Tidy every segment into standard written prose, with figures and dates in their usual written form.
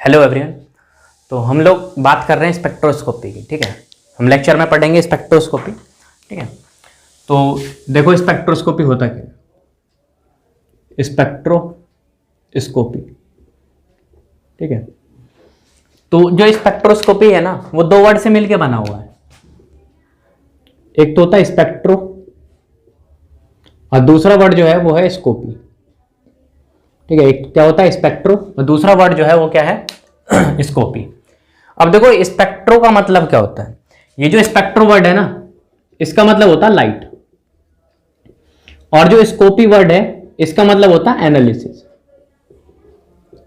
Hello everyone. तो हम लोग बात कर रहे हैं स्पेक्ट्रोस्कोपी की। ठीक है, हम लेक्चर में पढ़ेंगे स्पेक्ट्रोस्कोपी। ठीक है, तो देखो स्पेक्ट्रोस्कोपी होता क्या है। स्पेक्ट्रोस्कोपी, ठीक है, तो जो स्पेक्ट्रोस्कोपी है ना वो दो वर्ड से मिलके बना हुआ है। एक तो होता है स्पेक्ट्रो और दूसरा वर्ड जो है वो है स्कोपी। ठीक है, एक क्या होता है स्पेक्ट्रो और दूसरा वर्ड जो है वो क्या है स्कोपी। अब देखो स्पेक्ट्रो का मतलब क्या होता है। ये जो स्पेक्ट्रो वर्ड है ना इसका मतलब होता है लाइट, और जो स्कोपी वर्ड है इसका मतलब होता है एनालिसिस।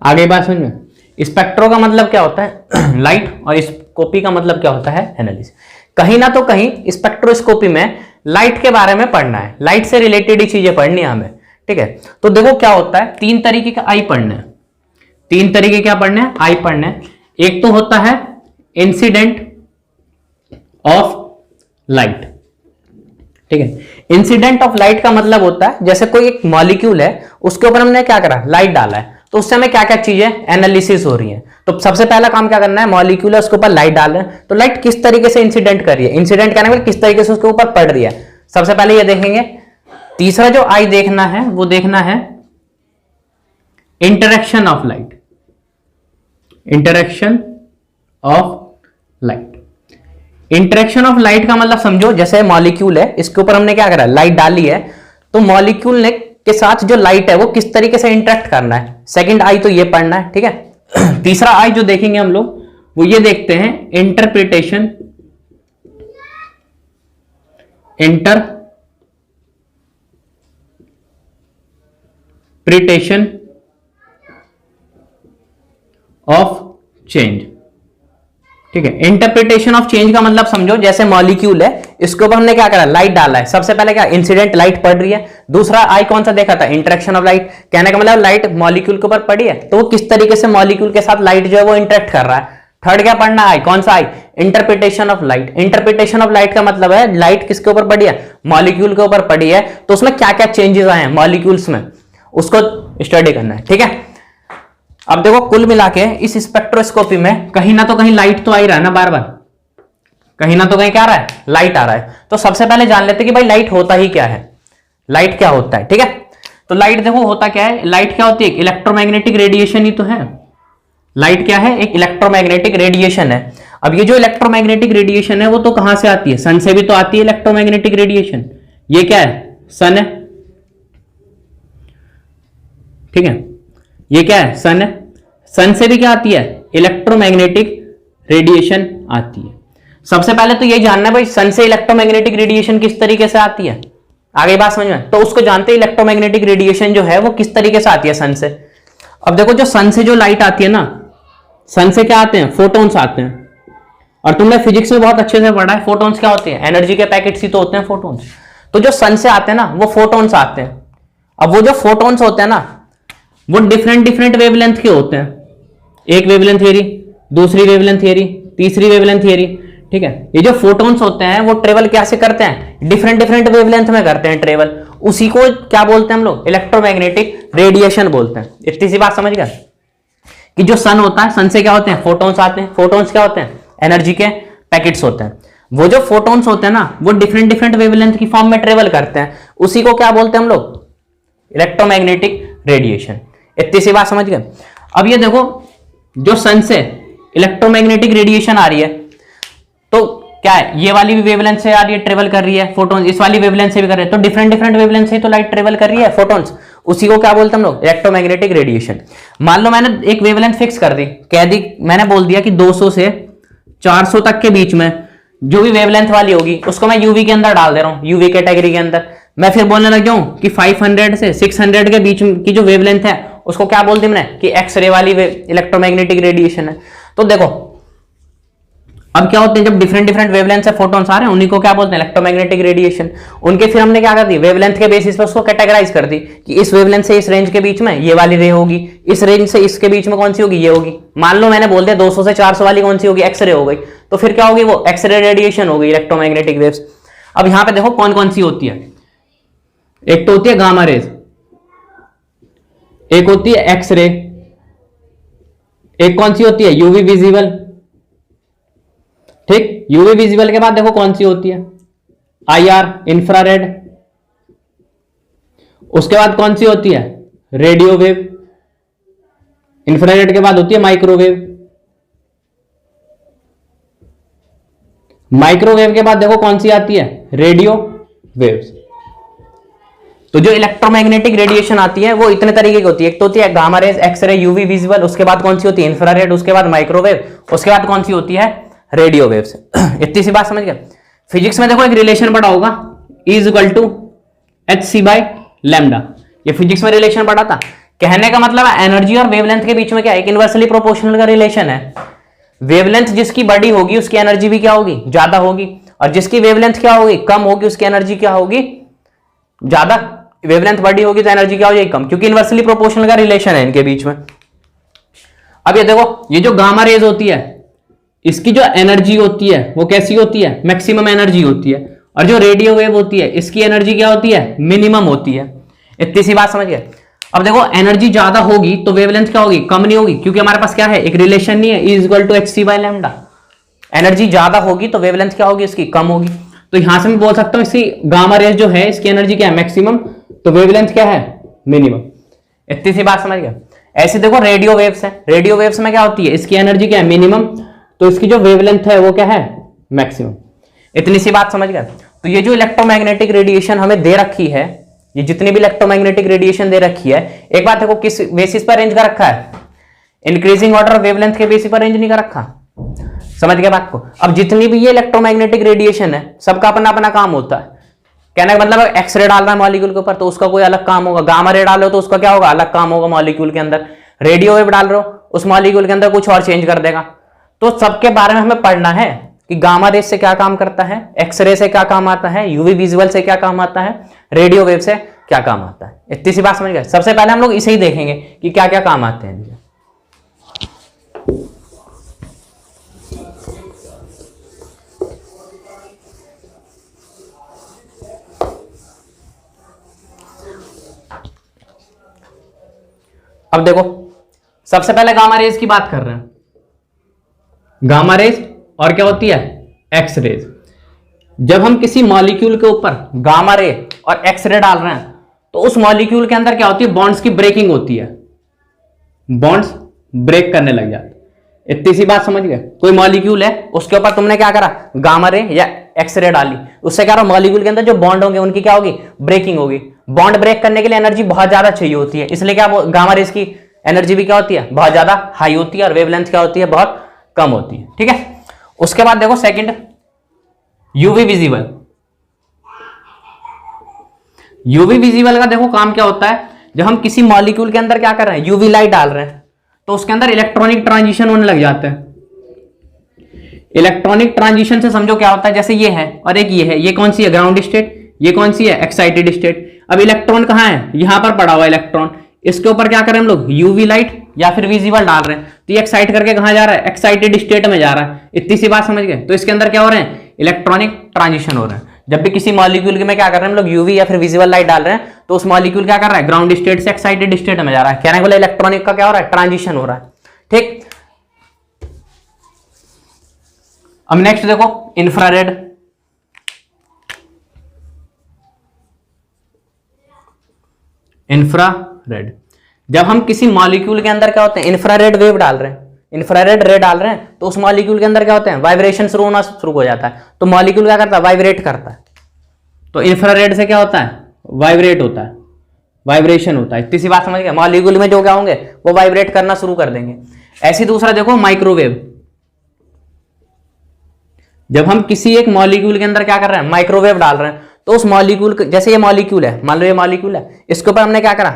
आगे बात समझ में। स्पेक्ट्रो का मतलब क्या होता है लाइट, और स्कोपी का मतलब क्या होता है एनालिसिस। कहीं ना तो कहीं स्पेक्ट्रोस्कोपी में लाइट के बारे में पढ़ना है, लाइट से रिलेटेड ही चीजें पढ़नी है हमें। ठीक है, तो देखो क्या होता है, तीन तरीके का आई पढ़ने हैं। तीन तरीके क्या पढ़ने हैं, आई पढ़ने हैं। एक तो होता है इंसिडेंट ऑफ लाइट। ठीक है, इंसिडेंट ऑफ लाइट का मतलब होता है जैसे कोई एक मॉलिक्यूल है उसके ऊपर हमने क्या करा, लाइट डाला है, तो उससे हमें क्या क्या चीजें एनालिसिस हो रही है। तो सबसे पहला काम क्या करना है, मॉलिक्यूल है उसके ऊपर लाइट डाल रहे हैं, तो लाइट किस तरीके से इंसिडेंट कर रही है, इंसिडेंट कहने में किस तरीके से उसके ऊपर पड़ रही है, सबसे पहले ये देखेंगे। तीसरा जो आई देखना है वो देखना है interaction of light. Interaction of light, interaction of light का मतलब समझो जैसे मॉलिक्यूल है इसके ऊपर हमने क्या करा, लाइट डाली है, तो मॉलिक्यूल ने के साथ जो लाइट है वो किस तरीके से इंटरेक्ट करना है। सेकंड आई तो ये पढ़ना है। ठीक है, तीसरा आई जो देखेंगे हम लोग वो ये देखते हैं इंटरप्रिटेशन ऑफ चेंज। ठीक है, इंटरप्रिटेशन ऑफ चेंज का मतलब समझो जैसे मॉलिक्यूल है इसके ऊपर हमने क्या करा, लाइट डाला है। सबसे पहले क्या, इंसिडेंट लाइट पड़ रही है। दूसरा आई कौन सा देखा था, इंटरेक्शन ऑफ लाइट, कहने का मतलब लाइट मॉलिक्यूल के ऊपर पड़ी है तो वो किस तरीके से मॉलिक्यूल के साथ लाइट जो है वो इंटरेक्ट कर रहा है। थर्ड क्या पढ़ना, आई कौन सा, आई interpretation of light. Interpretation of light का मतलब है लाइट किसके ऊपर पड़ी है, मॉलिक्यूल के ऊपर पड़ी है, तो उसमें क्या क्या चेंजेस आए हैं मॉलिक्यूल्स में, उसको स्टडी करना है। ठीक है, अब देखो कुल मिला के इस स्पेक्ट्रोस्कोपी में कहीं ना तो कहीं लाइट तो आ ही रहा है ना, बार बार कहीं ना तो कहीं क्या आ रहा है, लाइट आ रहा है। तो सबसे पहले जान लेते हैं कि भाई लाइट होता ही क्या है, लाइट क्या होता है। ठीक है, तो लाइट देखो होता क्या है, लाइट क्या होती है, इलेक्ट्रोमैग्नेटिक रेडिएशन ही तो है। लाइट क्या है, एक इलेक्ट्रोमैग्नेटिक रेडिएशन है। अब ये जो इलेक्ट्रोमैग्नेटिक रेडिएशन है वो तो कहां से आती है, सन से भी तो आती है इलेक्ट्रोमैग्नेटिक रेडिएशन। ये क्या है, सन है। ठीक है, ये क्या है, सन है। सन से भी क्या आती है, इलेक्ट्रोमैग्नेटिक रेडिएशन आती है। सबसे पहले तो ये जानना है भाई सन से इलेक्ट्रोमैग्नेटिक रेडिएशन किस तरीके से आती है। आगे बात समझ में, तो उसको जानते हैं इलेक्ट्रोमैग्नेटिक रेडिएशन जो है वो किस तरीके से आती है सन से। अब देखो जो सन से जो लाइट आती है ना, सन से क्या आते हैं, फोटोन्स आते हैं। और तुमने फिजिक्स में बहुत अच्छे से पढ़ा है, फोटोन्स क्या होते हैं, एनर्जी के पैकेट्स ही तो होते हैं फोटोन्स। तो जो सन से आते हैं ना वो फोटोन्स आते हैं। अब वो जो फोटोन्स होते हैं ना वो डिफरेंट डिफरेंट वेवलेंथ के होते हैं। एक वेवलेंथ थियरी, दूसरी वेवलेंथ थियरी, तीसरी वेवलेंथ थियरी। ठीक है, ये जो फोटोन्स होते हैं वो ट्रेवल कैसे करते हैं, डिफरेंट डिफरेंट वेवलेंथ में करते हैं ट्रेवल। उसी को क्या बोलते हैं हम लोग, इलेक्ट्रोमैग्नेटिक रेडिएशन बोलते हैं। इतनी सी बात समझ गए कि जो सन होता है, सन से क्या होते हैं, फोटोन्स आते हैं। फोटोन्स क्या होते हैं, एनर्जी के पैकेट्स होते हैं। वो जो फोटोन्स होते हैं ना वो डिफरेंट डिफरेंट वेवलेंथ की फॉर्म में ट्रेवल करते हैं। उसी को क्या बोलते हैं हम लोग, इलेक्ट्रोमैग्नेटिक रेडिएशन। इतनी सी बात समझ गए। अब ये देखो जो सन से इलेक्ट्रोमैग्नेटिक रेडिएशन आ रही है तो क्या है, ये वाली भी वेवलेंथ से आ रही है, ट्रेवल कर रही है फोटोन्स, इस वाली वेवलेंथ से भी कर रहे हैं, तो डिफरेंट डिफरेंट वेवलेंथ से तो लाइट ट्रेवल कर रही है फोटोन्स। उसी को क्या बोलते हैं हम लोग, इलेक्ट्रोमैग्नेटिक रेडिएशन। मान लो मैंने एक वेवलेंथ फिक्स कर दी, कह दी, मैंने बोल दिया कि 200 से 400 तक के बीच में जो भी वेवलेंथ वाली होगी उसको मैं यूवी के अंदर डाल दे रहा हूं, यूवी कैटेगरी के अंदर। मैं फिर बोलने लग जाऊं कि 500 से 600 के बीच की जो वेवलेंथ है उसको क्या बोलते हैं मैंने, कि एक्सरे वाली इलेक्ट्रोमैग्नेटिक रेडिएशन है। तो देखो अब क्या होते हैं, जब डिफरेंट डिफरेंट वेवलेंथ से फोटोन्स आ रहे हैं उन्हीं को क्या बोलते हैं, इलेक्ट्रोमैग्नेटिक रेडिएशन। उनके फिर हमने क्या कर दी, वेवलेंथ के बेसिस पर उसको कैटेगराइज कर दी कि इस वेवलेंथ से इस रेंज के बीच में ये वाली रे होगी, इस रेंज से इसके बीच में कौन सी होगी, ये होगी। मान लो मैंने बोल दिया 200 से 400 वाली कौन सी होगी, एक्सरे हो गई, तो फिर क्या होगी, वो एक्सरे रेडिएशन होगी, इलेक्ट्रोमैग्नेटिक वेव्स। अब यहां पे देखो कौन कौन सी होती है, एक तो होती है गामा रेज, एक होती है एक्सरे, एक कौन सी होती है, यूवी विजिबल। ठीक, यूवी विजिबल के बाद देखो कौन सी होती है, आईआर, इंफ्रारेड। उसके बाद कौन सी होती है, रेडियो वेव। इंफ्रारेड के बाद होती है माइक्रोवेव। माइक्रोवेव के बाद देखो कौन सी आती है, रेडियो वेव्स। तो जो इलेक्ट्रोमैग्नेटिक रेडिएशन आती है वो इतने तरीके की होती है, एक तो होती है gamma rays, X ray, UV visible, उसके बाद कौन सी होती है, इंफ्रारेड, उसके बाद माइक्रोवेव, उसके बाद कौन सी होती है, रेडियो वेव्स। इतनी सी बात समझ गए। फिजिक्स में देखो एक रिलेशन पढ़ा होगा, E equal to h c by lambda. ये फिजिक्स में रिलेशन पढ़ा था। कहने का मतलब है एनर्जी और वेवलेंथ के बीच में क्या है, एक इनवर्सली प्रोपोर्शनल का रिलेशन है। वेवलेंथ जिसकी बड़ी होगी उसकी एनर्जी भी क्या होगी, ज्यादा होगी, और जिसकी वेवलेंथ क्या होगी, कम होगी, उसकी एनर्जी क्या होगी, ज्यादा। वेवलेंथ बड़ी होगी तो एनर्जी क्या हो जाएगी, कम, क्योंकि इनवर्सली प्रोपोर्शनल का रिलेशन है इनके बीच में। अब ये देखो, ये जो गामा रेज होती है इसकी जो एनर्जी होती है वो कैसी होती है, मैक्सिमम एनर्जी होती है, और जो रेडियो वेव होती है इसकी एनर्जी क्या होती है, मिनिमम होती है। इतनी सी बात समझ गए। अब देखो एनर्जी ज्यादा होगी तो वेवलेंथ क्या होगी, कम नहीं होगी, क्योंकि हमारे पास क्या है, एक रिलेशन नहीं है, E equal to h c by lambda. Energy ज्यादा होगी तो वेवलेंथ क्या होगी, इसकी कम होगी। तो यहां से मैं बोल सकता हूं इसकी गामा रेज जो है इसकी एनर्जी क्या है, मैक्सिमम, तो वेवलेंथ क्या है, मिनिमम। इतनी सी बात समझ गए। ऐसे देखो रेडियो वेव्स है, रेडियो वेव्स में क्या होती है, इसकी एनर्जी क्या है, मिनिमम, तो इसकी जो वेवलेंथ है वो क्या है, मैक्सिमम। इतनी सी बात समझ गए। तो ये जो इलेक्ट्रोमैग्नेटिक रेडिएशन हमें दे रखी है, ये जितनी भी इलेक्ट्रोमैग्नेटिक रेडिएशन दे रखी है, एक बात देखो किस बेसिस पर रेंज कर रखा है, इंक्रीजिंग ऑर्डर वेवलेंथ के बेसिस पर रेंज नहीं कर रखा। समझ गए बात को। अब जितनी भी ये इलेक्ट्रोमैग्नेटिक रेडिएशन है सबका अपना अपना काम होता है। कहने का मतलब एक्सरे डाल रहा है मॉलिक्यूल के ऊपर तो उसका कोई अलग काम होगा, गामा रे डालो तो उसका क्या होगा, अलग काम होगा मॉलिक्यूल के अंदर, रेडियो वेव डाल रहे हो उस मॉलिक्यूल के अंदर कुछ और चेंज कर देगा। तो सबके बारे में हमें पढ़ना है कि गामा रे से क्या काम करता है, एक्सरे से क्या काम आता है, यूवी विजुअल से क्या काम आता है, रेडियो वेव से क्या काम आता है। इतनी सी बात समझ गए। सबसे पहले हम लोग इसे ही देखेंगे कि क्या क्या काम आते हैं। अब देखो सबसे पहले गामा रेज की बात कर रहे हैं। गामा रेज और क्या होती है, एक्स रेज। जब हम किसी मॉलिक्यूल के ऊपर गामा रे और एक्स रे डाल रहे हैं तो उस मॉलिक्यूल के अंदर क्या होती है, बॉन्ड्स की ब्रेकिंग होती है, बॉन्ड्स ब्रेक करने लग जाते हैं। इतनी सी बात समझ गए। कोई मॉलिक्यूल है उसके ऊपर तुमने क्या करा, गामा रे या एक्स रे डाली, उससे क्या रहा, मॉलिक्यूल के अंदर जो बॉन्ड होंगे उनकी क्या होगी, ब्रेकिंग होगी। बॉन्ड ब्रेक करने के लिए एनर्जी बहुत ज्यादा चाहिए होती है, इसलिए क्या गामा रेज की एनर्जी भी क्या होती है, बहुत ज्यादा हाई होती है, और वेवलेंथ क्या होती है, बहुत कम होती है। ठीक है। उसके बाद देखो second, UV visible. UV visible का देखो काम क्या होता है, जब हम किसी मॉलिक्यूल के अंदर क्या कर रहे हैं, यूवी लाइट डाल रहे हैं तो उसके अंदर इलेक्ट्रॉनिक ट्रांजिशन होने लग जाते हैं। इलेक्ट्रॉनिक ट्रांजिशन से समझो क्या होता है, जैसे ये है और एक ये है, ये कौन सी है, ग्राउंड स्टेट, ये कौन सी है, एक्साइटेड स्टेट। अब इलेक्ट्रॉन कहां है, यहां पर पड़ा हुआ इलेक्ट्रॉन, इसके ऊपर क्या करें हम लोग, यूवी लाइट या फिर विजिबल डाल रहे हैं, तो ये एक्साइट करके कहां जा रहा है, एक्साइटेड स्टेट में जा रहा है। इतनी सी बात समझ गए। तो इसके अंदर क्या हो रहे हैं, इलेक्ट्रॉनिक ट्रांजिशन हो रहे हैं। जब भी किसी मॉलिक्यूल में क्या कर रहे हैं हम लोग, यूवी या फिर विजिबल लाइट डाल रहे हैं तो उस मॉलिक्यूल क्या कर रहा है, ग्राउंड स्टेट से एक्साइटेड स्टेट में जा रहा है। कहने को इलेक्ट्रॉनिक का क्या हो रहा है, ट्रांजिशन हो रहा है। ठीक। अब नेक्स्ट देखो इंफ्रारेड। इंफ्रारेड, जब हम किसी मॉलिक्यूल के अंदर क्या होते हैं, इंफ्रारेड वेव डाल रहे हैं, इंफ्रारेड रे डाल रहे हैं तो उस मॉलिक्यूल के अंदर क्या होते हैं, वाइब्रेशन शुरू होना शुरू हो जाता है। तो मॉलिक्यूल क्या करता है, वाइब्रेट करता है। तो इंफ्रारेड से क्या होता है, वाइब्रेट होता है, वाइब्रेशन होता है। इतनी सी बात समझ गए। मॉलिक्यूल में जो क्या होंगे वो वाइब्रेट करना शुरू कर देंगे। ऐसी दूसरा देखो माइक्रोवेव। जब हम किसी एक मॉलिक्यूल के अंदर क्या कर रहे हैं, माइक्रोवेव डाल रहे हैं तो उस मॉलिक्यूल, जैसे ये मॉलिक्यूल है, मान लो ये मॉलिक्यूल है, इसके ऊपर हमने क्या करा,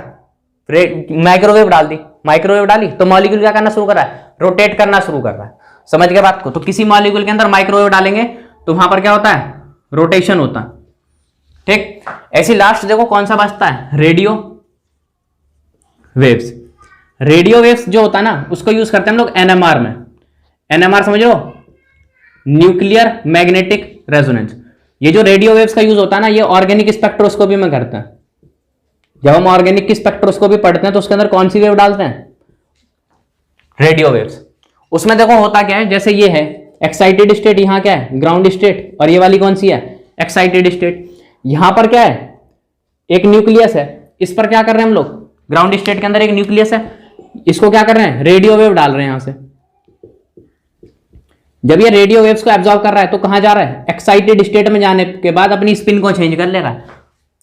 माइक्रोवेव डाल दी। माइक्रोवेव डाली तो मॉलिक्यूल क्या करना शुरू कर रहा है, रोटेट करना शुरू कर रहा है। समझ गए बात को। तो किसी मॉलिक्यूल के अंदर माइक्रोवेव डालेंगे तो वहां पर क्या होता है, रोटेशन होता है। ठीक। ऐसी लास्ट देखो कौन सा बचता है, रेडियो वेव्स। रेडियो वेव्स जो होता है ना उसको यूज करते हैं हम लोग एनएमआर में। एनएमआर समझो, न्यूक्लियर मैग्नेटिक रेजोनेंस। ये जो रेडियो वेव्स का यूज होता है ना, ये ऑर्गेनिक स्पेक्ट्रोस्कोपी में करते हैं। जब हम ऑर्गेनिक की स्पेक्ट्रोस्कोपी पढ़ते हैं तो उसके अंदर कौन सी वेव डालते हैं, रेडियो वेव्स। उसमें देखो होता क्या है, जैसे ये है एक्साइटेड स्टेट, यहाँ क्या है ग्राउंड स्टेट, और ये वाली कौन सी है एक्साइटेड स्टेट। यहां पर क्या है एक न्यूक्लियस है, इस पर क्या कर रहे हैं हम लोग, ग्राउंड स्टेट के अंदर एक न्यूक्लियस है, इसको क्या कर रहे हैं रेडियो वेव डाल रहे हैं यहां से। जब ये रेडियो वेव्स को एब्जॉर्ब कर रहा है तो कहां जा रहा है, एक्साइटेड स्टेट में जाने के बाद अपनी स्पिन को चेंज कर ले रहा है,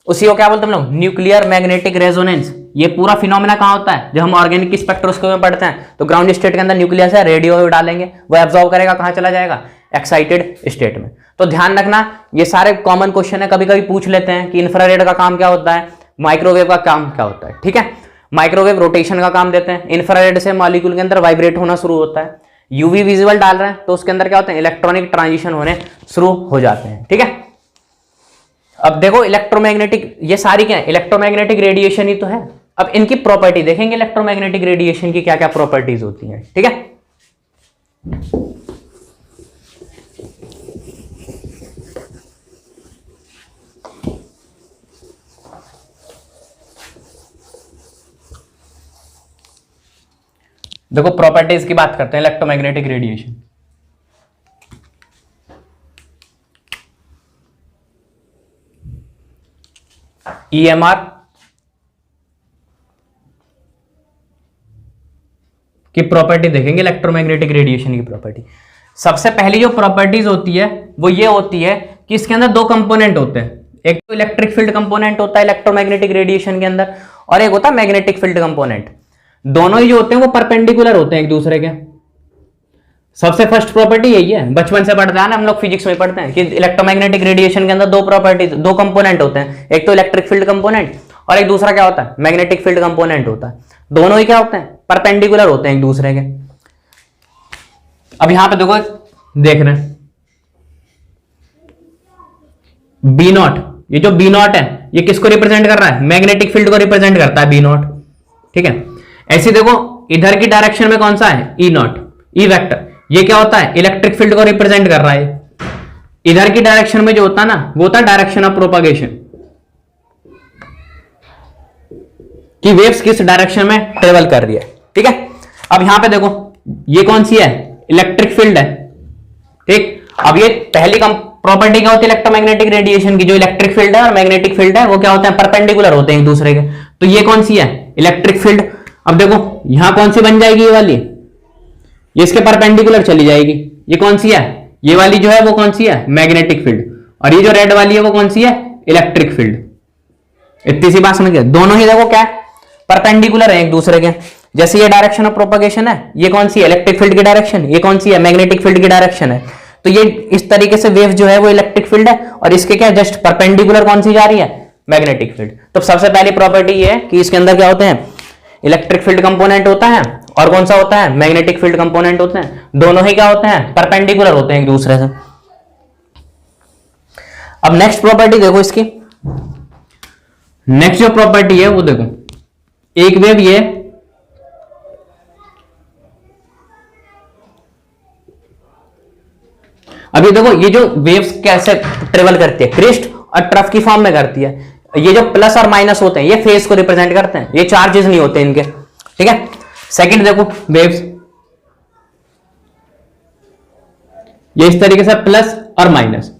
उसी को क्या बोलते हैं हम लोग, न्यूक्लियर मैग्नेटिक रेजोनेंस। ये पूरा फिनोमेना कहां होता है, जब हम ऑर्गेनिक स्पेक्ट्रोस्कोपी में पढ़ते हैं तो ग्राउंड स्टेट के अंदर न्यूक्लियस है, रेडियो वेव डालेंगे, वो एब्जॉर्ब करेगा, कहां चला जाएगा एक्साइटेड स्टेट में। तो ध्यान रखना ये सारे कॉमन क्वेश्चन है, कभी कभी पूछ लेते हैं कि इंफ्रारेड का काम क्या होता है, माइक्रोवेव का काम क्या होता है। ठीक है, माइक्रोवेव रोटेशन का काम देते हैं, इंफ्रारेड से मॉलिक्यूल के अंदर वाइब्रेट होना शुरू होता है, यूवी विजिबल डाल रहे हैं तो उसके अंदर क्या होता है इलेक्ट्रॉनिक ट्रांजिशन होने शुरू हो जाते हैं। ठीक है, अब देखो इलेक्ट्रोमैग्नेटिक, ये सारी क्या है इलेक्ट्रोमैग्नेटिक रेडिएशन ही तो है। अब इनकी प्रॉपर्टी देखेंगे, इलेक्ट्रोमैग्नेटिक रेडिएशन की क्या क्या प्रॉपर्टीज होती हैं। ठीक है, देखो प्रॉपर्टीज की बात करते हैं इलेक्ट्रोमैग्नेटिक रेडिएशन। ईएमआर की प्रॉपर्टी देखेंगे, इलेक्ट्रोमैग्नेटिक रेडिएशन की प्रॉपर्टी। सबसे पहली जो प्रॉपर्टीज होती है वो ये होती है कि इसके अंदर दो कंपोनेंट होते हैं, एक तो इलेक्ट्रिक फील्ड कंपोनेंट होता है इलेक्ट्रोमैग्नेटिक रेडिएशन के अंदर, और एक होता है मैग्नेटिक फील्ड कंपोनेंट। दोनों ही जो होते हैं वो परपेंडिकुलर होते हैं एक दूसरे के। सबसे फर्स्ट प्रॉपर्टी यही है, बचपन से पढ़ते हैं ना हम लोग, फिजिक्स में पढ़ते हैं कि इलेक्ट्रोमैग्नेटिक रेडिएशन के अंदर दो प्रॉपर्टी, दो कंपोनेंट होते हैं, एक तो इलेक्ट्रिक फील्ड कंपोनेंट और एक दूसरा क्या होता है मैग्नेटिक फील्ड कंपोनेंट होता है। दोनों ही क्या होते हैं परपेंडिकुलर होते हैं एक दूसरे के। अब यहां पे देखो देख रहे हैं बी नॉट, ये जो बी नॉट है ये किसको रिप्रेजेंट कर रहा है, मैग्नेटिक फील्ड को रिप्रेजेंट करता है बी नॉट। ठीक है, ऐसे देखो इधर की डायरेक्शन में कौन सा है ई नॉट, ई वेक्टर, ये क्या होता है इलेक्ट्रिक फील्ड को रिप्रेजेंट कर रहा है। इधर की डायरेक्शन में जो होता है ना वो होता है डायरेक्शन ऑफ प्रोपागेशन, कि वेव्स किस डायरेक्शन में ट्रेवल कर रही है। ठीक है, अब यहां पे देखो ये कौन सी है इलेक्ट्रिक फील्ड है। ठीक, अब ये पहली प्रॉपर्टी क्या होती है इलेक्ट्रोमैग्नेटिक रेडिएशन की, जो इलेक्ट्रिक फील्ड है और मैग्नेटिक फील्ड है वो क्या होते हैं परपेंडिकुलर होते हैं एक दूसरे के। तो ये कौन सी है इलेक्ट्रिक फील्ड। अब देखो यहां कौन सी बन जाएगी, ये वाली, ये इसके परपेंडिकुलर चली जाएगी। ये कौन सी है, ये वाली जो है वो कौन सी है मैग्नेटिक फील्ड, और ये जो रेड वाली है वो कौन सी है इलेक्ट्रिक फील्ड। इतनी सी बात समझ गए, दोनों ही देखो क्या है परपेंडिकुलर है एक दूसरे के। जैसे ये डायरेक्शन ऑफ प्रोपगेशन है, ये कौन सी है इलेक्ट्रिक फील्ड की डायरेक्शन, ये कौन सी है मैग्नेटिक फील्ड की डायरेक्शन है। तो ये इस तरीके से वेव जो है वो इलेक्ट्रिक फील्ड है, और इसके क्या जस्ट परपेंडिकुलर कौन सी जा रही है मैग्नेटिक फील्ड। तो सबसे पहली प्रॉपर्टी ये है कि इसके अंदर क्या होते हैं इलेक्ट्रिक फील्ड कंपोनेंट होता है, और कौन सा होता है मैग्नेटिक फील्ड कंपोनेंट होते हैं। दोनों ही क्या होते हैं परपेंडिकुलर होते हैं एक दूसरे से। अब नेक्स्ट प्रॉपर्टी देखो इसकी, नेक्स्ट जो प्रॉपर्टी है वो देखो, एक वेव ये अभी देखो ये जो वेव्स कैसे ट्रेवल करती है क्रिस्ट और ट्रफ की फॉर्म में करती है। ये जो प्लस और माइनस होते हैं ये फेज को रिप्रेजेंट करते हैं, ये चार्जेस नहीं होते इनके। ठीक है, सेकंड देखो वेव्स ये इस तरीके से प्लस और माइनस।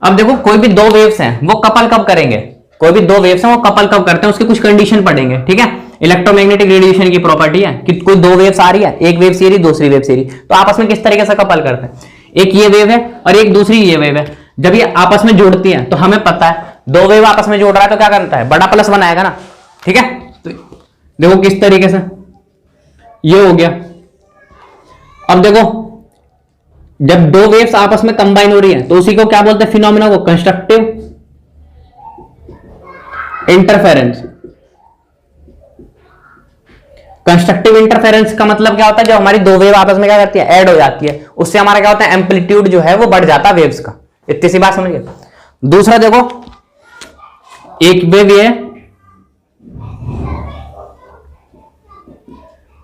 अब देखो कोई भी दो वेव्स हैं वो कपल कब करेंगे, कोई भी दो वेव्स हैं वो कपल कब करते हैं उसकी कुछ कंडीशन पढ़ेंगे। ठीक है, इलेक्ट्रोमैग्नेटिक रेडिएशन की प्रॉपर्टी है कि कोई दो वेव्स आ रही है, एक वेव से दूसरी वेव से तो आपस में किस तरीके से कपल करते हैं, एक ये वेव है और एक दूसरी ये वेव है। जब ये आपस में जोड़ती है तो हमें पता है दो वेव आपस में जोड़ रहा है तो क्या करता है बड़ा प्लस बनाएगा ना। ठीक है, तो देखो किस तरीके से ये हो गया। अब देखो जब दो वेव्स आपस में कंबाइन हो रही है तो उसी को क्या बोलते हैं फिनोमेना को कंस्ट्रक्टिव इंटरफेरेंस। कंस्ट्रक्टिव इंटरफेरेंस का मतलब क्या होता है जब हमारी दो वेव आपस में क्या करती है ऐड हो जाती है, उससे हमारा क्या होता है एम्पलीट्यूड जो है वो बढ़ जाता है वेव्स का। इतनी सी बात समझिए। दूसरा देखो एक वेव ये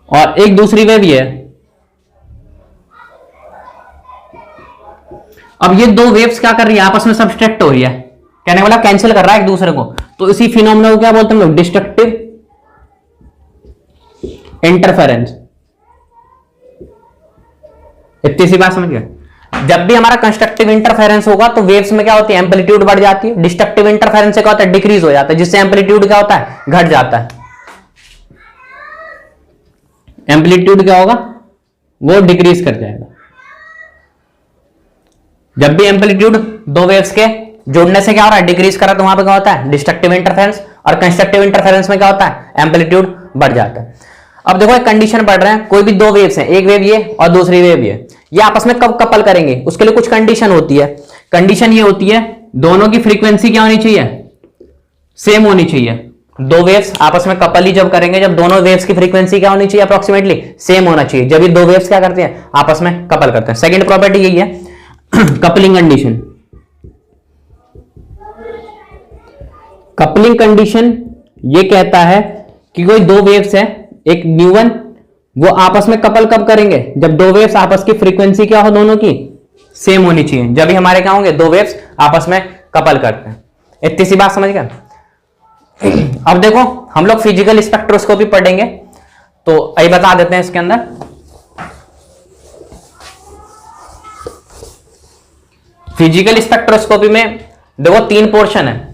और एक दूसरी वेव ये। अब ये दो वेव्स क्या कर रही है आपस में सब्सट्रैक्ट हो रही है, कहने वाला कैंसिल कर रहा है एक दूसरे को, तो इसी फिनोमेना को क्या बोलते हैं हम लोग डिस्ट्रक्टिव इंटरफेरेंस। इतनी सी बात समझ गए। जब भी हमारा कंस्ट्रक्टिव इंटरफेरेंस होगा तो वेव्स में क्या होती है, एम्पलीट्यूड बढ़ जाती है। डिस्ट्रक्टिव इंटरफेरेंस से क्या होता है, डिक्रीज हो जाता है, जिससे एम्पलीट्यूड क्या होता है, घट जाता है। एम्पलीट्यूड क्या होगा, वो डिक्रीज कर जाएगा। जब भी एम्पलीट्यूड दो वेव्स के जोड़ने से क्या हो रहा है, डिक्रीज करा, तो वहां पे क्या होता है, डिस्ट्रक्टिव इंटरफेरेंस। और कंस्ट्रक्टिव इंटरफेरेंस में क्या होता है, एम्पलीट्यूड बढ़ जाता है। अब देखो एक कंडीशन पढ़ रहे हैं, कोई भी दो वेव्स हैं, एक वेव ये और दूसरी वेव ये आपस में कब कपल करेंगे, उसके लिए कुछ कंडीशन होती है। कंडीशन ये होती है, दोनों की फ्रीक्वेंसी क्या होनी चाहिए, सेम होनी चाहिए। दो वेव्स आपस में कपल ही जब करेंगे, जब दोनों वेव्स की फ्रीक्वेंसी क्या होनी चाहिए, अप्रोक्सीमेटली सेम होना चाहिए, जब ये दो वेव्स क्या करते हैं, आपस में कपल करते हैं। सेकंड प्रॉपर्टी यही है कपलिंग कंडीशन। कपलिंग कंडीशन ये कहता है कि कोई दो वेव्स है, एक न्यूवन, वो आपस में कपल कब करेंगे, जब दो वेव्स आपस की फ्रीक्वेंसी क्या हो, दोनों की सेम होनी चाहिए, जब भी हमारे क्या होंगे, दो वेव्स आपस में कपल करते हैं। इतनी सी बात समझ गए। अब देखो हम लोग फिजिकल स्पेक्ट्रोस्कोपी पढ़ेंगे, तो अभी बता देते हैं इसके अंदर। फिजिकल स्पेक्ट्रोस्कोपी में देखो तीन पोर्शन है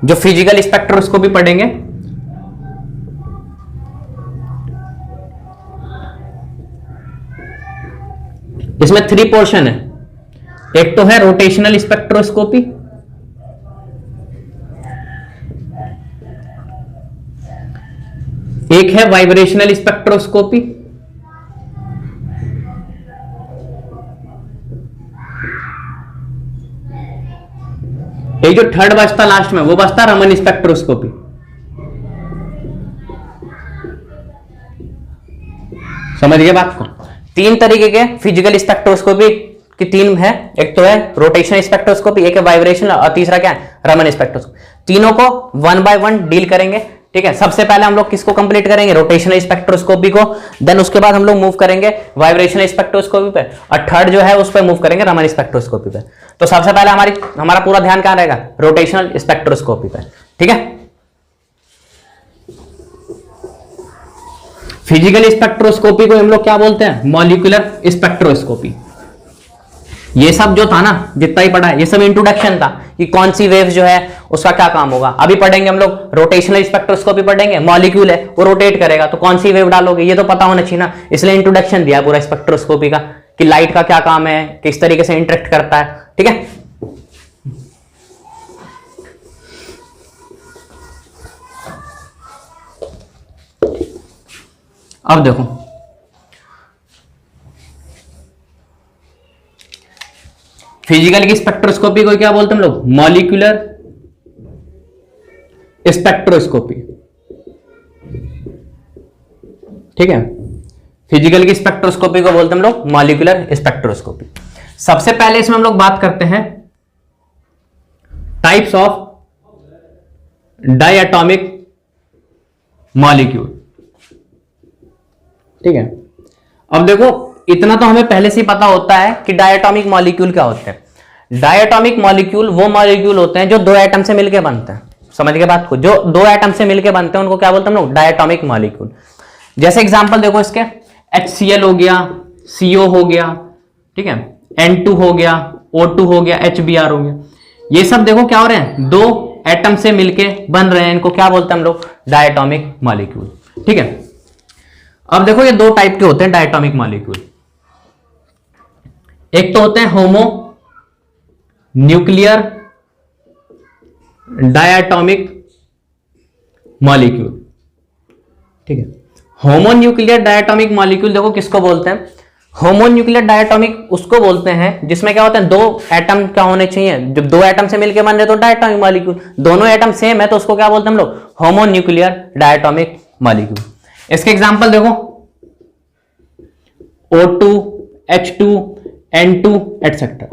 जो फिजिकल स्पेक्ट्रोस्कोपी पढ़ेंगे। इसमें थ्री पोर्शन है। एक तो है रोटेशनल स्पेक्ट्रोस्कोपी, एक है वाइब्रेशनल स्पेक्ट्रोस्कोपी, एक जो थर्ड बचता लास्ट में वो बचता रमन स्पेक्ट्रोस्कोपी। समझ गए बात को। तीन तरीके के फिजिकल स्पेक्ट्रोस्कोपी की तीन है, एक तो है रोटेशनल स्पेक्ट्रोस्कोपी, एक है वाइब्रेशनल और तीसरा क्या है, रमन स्पेक्ट्रोस्कोपी। तीनों को वन बाय वन डील करेंगे, ठीक है। सबसे पहले हम लोग किसको कंप्लीट करेंगे, रोटेशनल स्पेक्ट्रोस्कोपी को, देन उसके बाद हम लोग मूव करेंगे वाइब्रेशनल स्पेक्ट्रोस्कोपी पे, और थर्ड जो है उस पर मूव करेंगे रमन स्पेक्ट्रोस्कोपी पे। तो सबसे पहले हमारा पूरा ध्यान कहां रहेगा, रोटेशनल स्पेक्ट्रोस्कोपी पे, ठीक है। फिजिकल स्पेक्ट्रोस्कोपी को हम लोग क्या बोलते हैं, मॉलिक्यूलर स्पेक्ट्रोस्कोपी। ये सब जो था ना, जितना ही पढ़ा है, ये सब इंट्रोडक्शन था कि कौन सी वेव जो है उसका क्या काम होगा। अभी पढ़ेंगे हम लोग रोटेशनल स्पेक्ट्रोस्कोपी पढ़ेंगे, मॉलिक्यूल है वो रोटेट करेगा, तो कौन सी वेव डालोगे ये तो पता होना चाहिए ना, इसलिए इंट्रोडक्शन दिया पूरा स्पेक्ट्रोस्कोपी का, कि लाइट का क्या काम है, किस तरीके से इंटरेक्ट करता है, ठीक है। अब देखो फिजिकल की स्पेक्ट्रोस्कोपी को क्या बोलते हैं हम लोग, मॉलिक्यूलर स्पेक्ट्रोस्कोपी, ठीक है। फिजिकल की स्पेक्ट्रोस्कोपी को बोलते हैं हम लोग मॉलिक्यूलर स्पेक्ट्रोस्कोपी। सबसे पहले इसमें हम लोग बात करते हैं टाइप्स ऑफ डायटोमिक मॉलिक्यूल, ठीक है। अब देखो इतना तो हमें पहले से ही पता होता है कि डायटोमिक मॉलिक्यूल क्या होते हैं। डायटोमिक मॉलिक्यूल वो मॉलिक्यूल होते हैं जो दो एटम से मिलकर बनते हैं। समझ गए बात को, जो दो एटम से मिलकर बनते हैं उनको क्या बोलते हैं हम लोग, डायटोमिक मॉलिक्यूल। जैसे एग्जांपल देखो इसके, HCl हो गया, CO हो गया, ठीक है, N2 हो गया, O2 हो गया, HBr हो गया। ये सब देखो क्या हो रहे हैं, दो एटम से मिलके बन रहे हैं, इनको क्या बोलते हैं हम लोग, डायटोमिक मॉलिक्यूल, ठीक है। अब देखो ये दो टाइप के होते हैं डायटोमिक मॉलिक्यूल। एक तो होते हैं होमो न्यूक्लियर डायटोमिक मॉलिक्यूल, ठीक है। होमो न्यूक्लियर डायटोमिक मॉलिक्यूल देखो किसको बोलते हैं, होमो न्यूक्लियर डायटोमिक उसको बोलते हैं जिसमें क्या होता है, दो एटम क्या होने चाहिए, जब दो एटम से मिलकर बन रहे तो डायटोमिक मॉलिक्यूल, दोनों एटम सेम है तो उसको क्या बोलते हैं हम लोग, होमो न्यूक्लियर डायटोमिक मॉलिक्यूल। इसके एग्जांपल देखो O2, H2, N2 एटसेट्रा।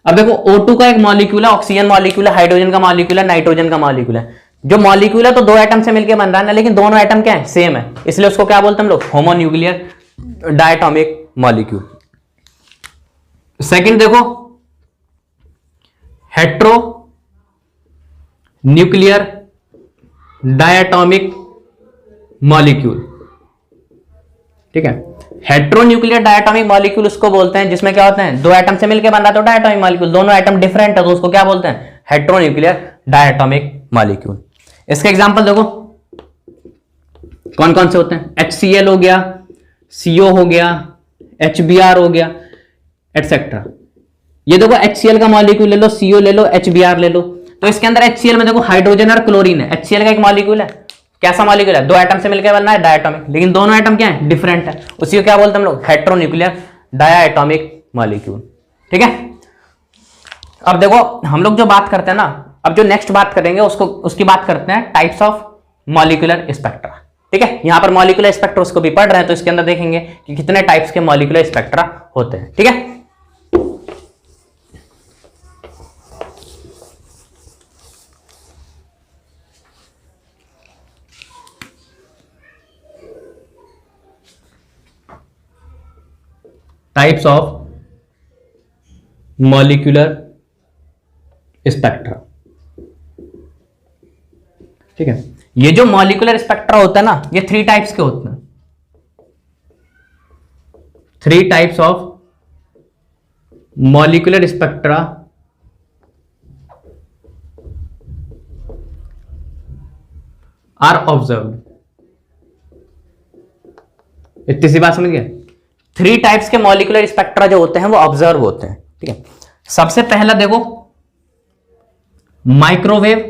अब देखो O2 का एक मॉलिक्यूल है, ऑक्सीजन मॉलिक्यूल है, हाइड्रोजन का मॉलिक्यूल है, नाइट्रोजन का मॉलिक्यूल है। जो मॉलिक्यूल है तो दो एटम से मिलकर बन रहा है ना, लेकिन दोनों एटम क्या है, सेम है, इसलिए उसको क्या बोलते हैं हम लोग, homo nuclear diatomic molecule. Second देखो हेट्रो न्यूक्लियर डायटोमिक मॉलिक्यूल, ठीक है। हेट्रोन्यूक्लियर डायटोमिक मॉलिक्यूल उसको बोलते हैं जिसमें क्या होते हैं, दो एटम से मिलकर बन रहा तो डायटोमिक मॉलिक्यूल, दोनों एटम डिफरेंट है तो उसको क्या बोलते हैं, हेट्रोन्यूक्लियर डायटोमिक मॉलिक्यूल। इसके एग्जांपल देखो कौन कौन से होते हैं, HCl हो गया, CO हो गया, HBr हो गया, एटसेट्रा। ये देखो HCl का मॉलिक्यूल ले लो, CO ले लो, HBr ले लो, तो इसके अंदर HCl में देखो हाइड्रोजन और क्लोरीन है। HCl का एक मॉलिक्यूल है, कैसा मॉलिक्यूल है, दो एटम से मिलकर बनना है डायटोमिक, लेकिन दोनों एटम क्या है, डिफरेंट है, उसी को क्या बोलते हैं हम लोग, हेट्रोन्यूक्लियर डायटोमिक मॉलिक्यूल। ठीक है, अब देखो हम लोग जो बात करते हैं ना, अब जो नेक्स्ट बात करेंगे उसकी बात करते हैं टाइप्स ऑफ मॉलिक्यूलर स्पेक्ट्रा। ठीक है, यहां पर मॉलिक्यूलर स्पेक्ट्रा उसको भी पढ़ रहे हैं तो इसके अंदर देखेंगे कि कितने टाइप्स के मॉलिक्यूलर स्पेक्ट्रा होते हैं। ठीक है, टाइप्स ऑफ मॉलिक्यूलर स्पेक्ट्रा। ठीक है, ये जो मॉलिक्यूलर स्पेक्ट्रा होता है ना, ये 3 टाइप्स के होते हैं, 3 types of molecular spectra are observe. इतनी सी बात समझ गए, 3 टाइप्स के मॉलिक्यूलर स्पेक्ट्रा जो होते हैं वो ऑब्जर्व होते हैं। ठीक है, सबसे पहला देखो माइक्रोवेव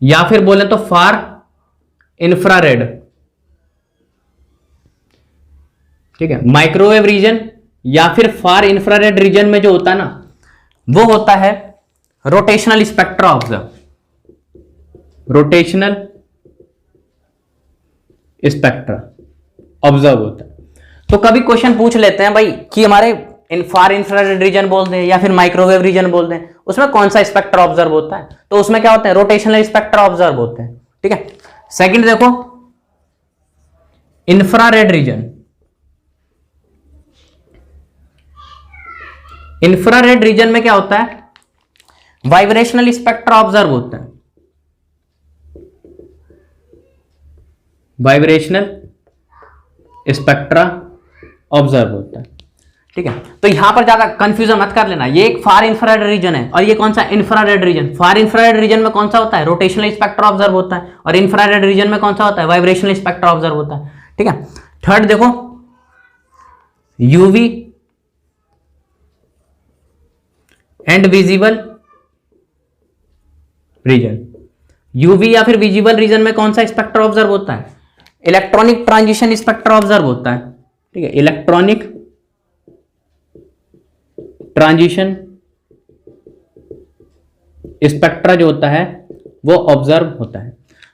या फिर बोले तो फार इंफ्रारेड। ठीक है, माइक्रोवेव रीजन या फिर फार इंफ्रारेड रीजन में जो होता है ना, वो होता है rotational spectra observe, rotational spectra observe होता है। तो कभी क्वेश्चन पूछ लेते हैं भाई कि हमारे फार इंफ्रारेड रीजन बोल दें या फिर माइक्रोवेव रीजन बोल दें, उसमें कौन सा स्पेक्ट्रा ऑब्जर्व होता है, तो उसमें क्या होते हैं, रोटेशनल स्पेक्ट्रा ऑब्जर्व होते हैं। ठीक है, सेकंड देखो इंफ्रारेड रीजन, इंफ्रारेड रीजन में क्या होता है, वाइब्रेशनल स्पेक्ट्रा ऑब्जर्व होते हैं, वाइब्रेशनल स्पेक्ट्रा ऑब्जर्व होता है। ठीक है, तो यहां पर ज्यादा कंफ्यूजन मत कर लेना, ये एक फार इंफ्रारेड रीजन है और ये कौन सा, इंफ्रारेड रीजन। फार इंफ्रारेड रीजन में कौन सा होता है, रोटेशनल स्पेक्ट्रा ऑब्जर्व होता है, और इंफ्रारेड रीजन में कौन सा होता है, वाइब्रेशनल स्पेक्ट्रा ऑब्जर्व होता है। ठीक है, थर्ड देखो UV and visible region. UV या फिर विजिबल रीजन में कौन सा स्पेक्ट्रा ऑब्जर्व होता है, इलेक्ट्रॉनिक ट्रांजिशन स्पेक्ट्रा ऑब्जर्व होता है। ठीक है, इलेक्ट्रॉनिक ट्रांजिशन स्पेक्ट्रा जो होता है वो ऑब्जर्व होता है।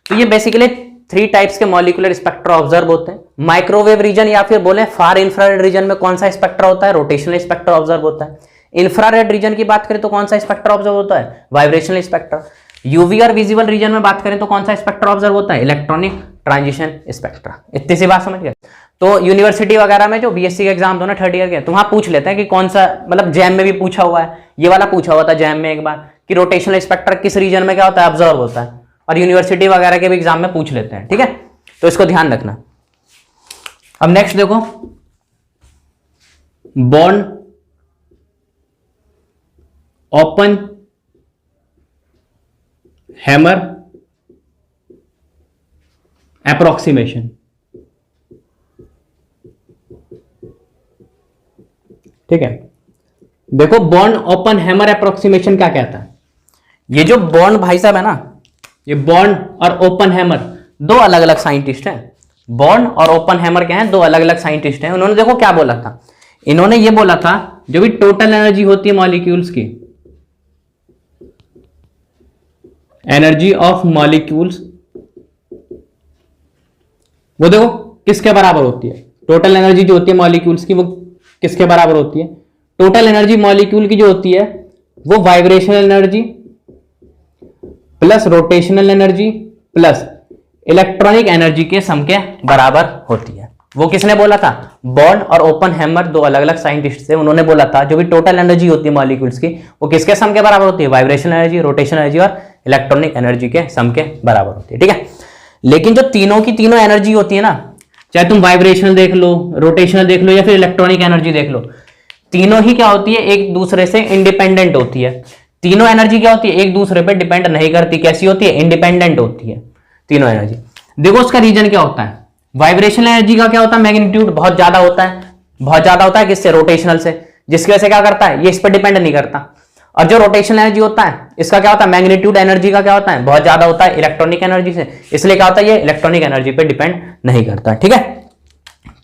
तो ये बेसिकली 3 टाइप्स के मॉलिक्यूलर स्पेक्ट्रा ऑब्जर्व होते हैं। माइक्रोवेव रीजन या फिर बोले फार इंफ्रारेड रीजन में कौन सा स्पेक्ट्रा होता है, रोटेशनल स्पेक्ट्रा ऑब्जर्व होता है। इंफ्रारेड रीजन की बात करें तो कौन सा स्पेक्ट्रा ऑब्जर्व होता है, वाइब्रेशनल स्पेक्ट्रा। यूवी और विजिबल रीजन में बात करें तो कौन सा स्पेक्ट्रा ऑब्जर्व होता है, इलेक्ट्रॉनिक ट्रांजिशन स्पेक्ट्रा। इतनी सी बात समझ गए। तो यूनिवर्सिटी वगैरह में जो बीएससी के एग्जाम दो ना 3rd ईयर के, तो वहां पूछ लेते हैं कि कौन सा, मतलब जैम में भी पूछा हुआ है, ये वाला पूछा हुआ था जैम में एक बार कि रोटेशनल स्पेक्ट्रा किस रीजन में क्या होता है, ऑब्जर्व होता है, और यूनिवर्सिटी वगैरह के भी एग्जाम में पूछ लेते हैं। ठीक है, तो इसको ध्यान रखना। अब नेक्स्ट देखो बॉन्ड ओपन हैमर अप्रोक्सीमेशन। ठीक है, देखो बॉन्ड ओपन हैमर अप्रोक्सीमेशन क्या कहता है। ये जो बॉन्ड भाई साहब है ना, ये बॉन्ड और ओपन हैमर 2 अलग अलग साइंटिस्ट हैं। बॉन्ड और ओपन हैमर क्या हैं, 2 अलग अलग साइंटिस्ट हैं। उन्होंने देखो क्या बोला था, इन्होंने ये बोला था जो भी टोटल एनर्जी होती है मॉलिक्यूल्स की, एनर्जी ऑफ मॉलिक्यूल्स, वो देखो किसके बराबर होती है। टोटल एनर्जी जो होती है मॉलिक्यूल्स की वो किसके बराबर होती है, टोटल एनर्जी मॉलिक्यूल की जो होती है वो vibrational energy plus rotational energy plus electronic energy के सम के बराबर होती है। वो किसने बोला था, बॉन्ड और ओपन हैमर 2 अलग अलग साइंटिस्ट थे। उन्होंने बोला था जो भी टोटल एनर्जी होती है मॉलिक्यूल्स की वो किसके सम के बराबर होती है, वाइब्रेशनल एनर्जी, रोटेशनल एनर्जी और इलेक्ट्रॉनिक एनर्जी के सम के बराबर होती है। ठीक है, लेकिन जो तीनों की तीनों एनर्जी होती है ना, चाहे तुम वाइब्रेशनल देख लो, रोटेशनल देख लो, या फिर इलेक्ट्रॉनिक एनर्जी देख लो, तीनों ही क्या होती है, एक दूसरे से इंडिपेंडेंट होती है। तीनों एनर्जी क्या होती है, एक दूसरे पे डिपेंड नहीं करती। कैसी होती है, इंडिपेंडेंट होती है तीनों एनर्जी। देखो उसका रीजन क्या होता है, वाइब्रेशनल एनर्जी का क्या होता है, मैग्नीट्यूड बहुत ज्यादा होता है, बहुत ज्यादा होता है किससे, रोटेशनल से, जिसकी वजह से क्या करता है, ये इस पर डिपेंड नहीं करता। और जो रोटेशनल एनर्जी होता है इसका क्या होता है, मैग्नीट्यूड एनर्जी का क्या होता है, बहुत ज्यादा होता है इलेक्ट्रॉनिक एनर्जी से, इसलिए क्या होता है, ये इलेक्ट्रॉनिक एनर्जी पे डिपेंड नहीं करता। ठीक है,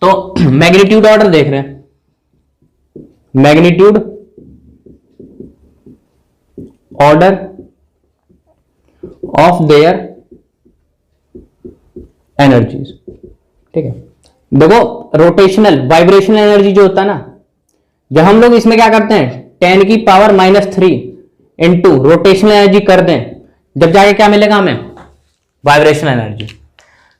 तो मैग्नीट्यूड ऑर्डर देख रहे हैं, magnitude order of their energies. ठीक है, देखो रोटेशनल वाइब्रेशनल एनर्जी जो होता है ना, जब हम लोग इसमें क्या करते हैं 10 की पावर -3 इंटू रोटेशनल एनर्जी कर दें, जब जाके क्या मिलेगा हमें, वाइब्रेशनल एनर्जी।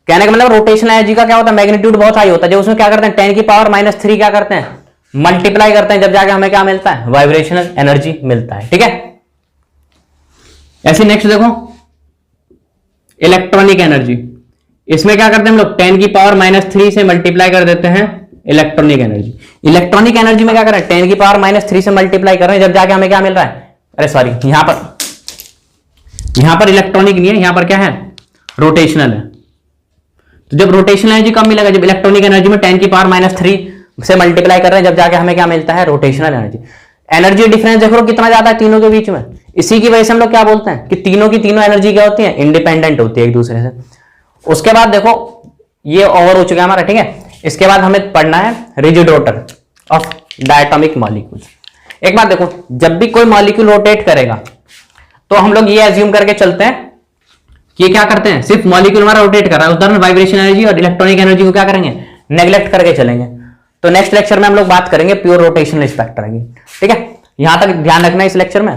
कहने का मतलब रोटेशनल एनर्जी का क्या होता है, मैग्नीट्यूड बहुत हाई होता है, जब उसमें क्या करते हैं 10 की पावर -3 क्या करते हैं, मल्टीप्लाई करते हैं, जब जाके हमें क्या मिलता है, वाइब्रेशनल एनर्जी मिलता है। ठीक है, ऐसे नेक्स्ट देखो इलेक्ट्रॉनिक एनर्जी, इसमें क्या करते हैं हम लोग 10 की पावर -3 से मल्टीप्लाई कर देते हैं इलेक्ट्रॉनिक एनर्जी। इलेक्ट्रॉनिक एनर्जी में क्या कर रहे हैं, 10 की पावर -3 से मल्टीप्लाई कर रहे हैं, जब जाके हमें क्या मिल रहा है, अरे सॉरी यहां पर इलेक्ट्रॉनिक नहीं है, यहां पर क्या है, रोटेशनल है। तो जब रोटेशनल एनर्जी कब मिलेगा, जब इलेक्ट्रॉनिक एनर्जी में 10 की पावर -3 से मल्टीप्लाई कर रहे हैं, जब जाके हमें क्या मिलता है, रोटेशनल एनर्जी। एनर्जी डिफरेंस देखो कितना ज्यादा है तीनों के बीच में, इसी की वजह से हम लोग क्या बोलते हैं कि तीनों की तीनों एनर्जी क्या होती है, इंडिपेंडेंट होती है एक दूसरे से। उसके बाद देखो ये ओवर हो चुका है हमारा। ठीक है, इसके बाद हमें पढ़ना है rigid rotor of diatomic molecule. एक बात देखो, जब भी कोई मॉलिक्यूल रोटेट करेगा तो हम लोग ये एज्यूम करके चलते हैं कि ये क्या करते हैं, सिर्फ मॉलिक्यूल हमारा रोटेट कर रहा है, उस दौरान वाइब्रेशन एनर्जी और इलेक्ट्रॉनिक एनर्जी को क्या करेंगे, नेग्लेक्ट करके चलेंगे। तो नेक्स्ट लेक्चर में हम लोग बात करेंगे प्योर रोटेशनल स्पेक्ट्रा की। ठीक है, यहां तक ध्यान रखना है इस लेक्चर में।